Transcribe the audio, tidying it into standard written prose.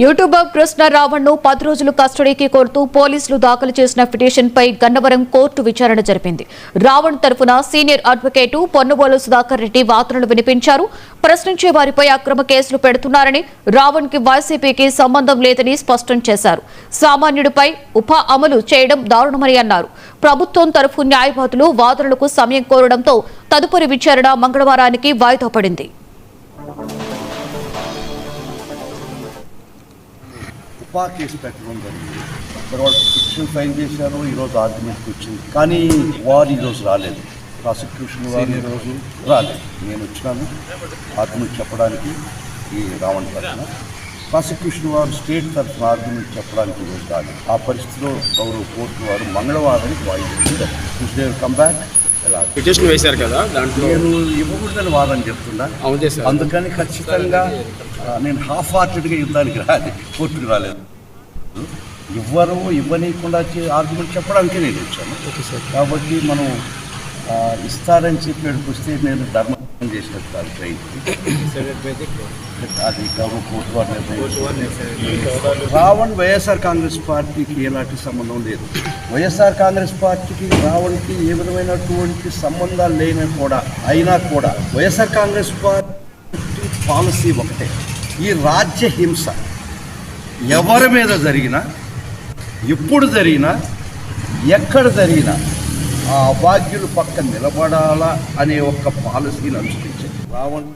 YouTuber Krishna Raavan ను 10 రోజులు కస్టడీకి కోరుతూ పోలీసులు దాఖలు చేసిన పిటిషన్పై గన్నవరం కోర్టు విచారణ జరిపింది. రావణ్ తరఫున సీనియర్ అడ్వకేటు పొన్నబోలు సుధాకర్ రెడ్డి వాదనలు వినిపించారు. ప్రశ్నించే వారిపై అక్రమ కేసులు పెడుతున్నారని, రావణ్ కి వైసీపీకి సంబంధం లేదని స్పష్టం చేశారు. సామాన్యుడిపై ఉపా అమలు చేయడం దారుణమని అన్నారు. ప్రభుత్వం తరఫు న్యాయవాదులు వాదనలకు సమయం కోరడంతో తదుపరి విచారణ మంగళవారానికి వాయిదా పడింది. కేసు పెట్టడం జరిగింది. తర్వాత పిటిషన్ ఫైల్ చేశారు. ఈరోజు ఆర్గ్యుమెంట్కి వచ్చింది. కానీ వారు ఈరోజు రాలేదు. ప్రాసిక్యూషన్ వారు ఈరోజు రాలేదు. నేను వచ్చినాను ఆర్గ్యుమెంట్ చెప్పడానికి ఈ రావణ్ తరఫున. ప్రాసిక్యూషన్ వారు స్టేట్ తరఫున ఆర్గ్యుమెంట్ చెప్పడానికి ఈరోజు రాలేదు. ఆ పరిస్థితిలో గౌరవ కోర్టు వారు మంగళవారానికి వాయిదా కమ్ బ్యాక్. పిటిషన్ వేశారు కదా, దాంట్లో నేను ఇవ్వకూడదని వాదన చెప్తున్నా. అందుకని ఖచ్చితంగా నేను హాఫ్ హార్టెడ్గా యుద్ధానికి రాలేదు, కోర్టుకు రాలేదు. ఇవ్వరు ఇవ్వనీయకుండా ఆర్గ్యుమెంట్ చెప్పడానికి నేను వచ్చాను. కాబట్టి మనం ఇస్తారని చెప్పేటికి వస్తే నేను ధర్మం చేసినట్టు కాదు. అది కోర్టు వారు రావణ్ వైఎస్ఆర్ కాంగ్రెస్ పార్టీకి ఎలాంటి సంబంధం లేదు. వైఎస్ఆర్ కాంగ్రెస్ పార్టీకి రావణ్కి ఏ విధమైనటువంటి సంబంధాలు అయినా కూడా వైఎస్ఆర్ కాంగ్రెస్ పార్టీ పాలసీ ఒకటే. ఈ రాజ్య హింస ఎవరి మీద జరిగినా, ఎప్పుడు జరిగినా, ఎక్కడ జరిగినా ఆ అభాగ్యుల పక్క నిలబడాలా అనే ఒక పాలసీని అనుసరించారు. రావణ్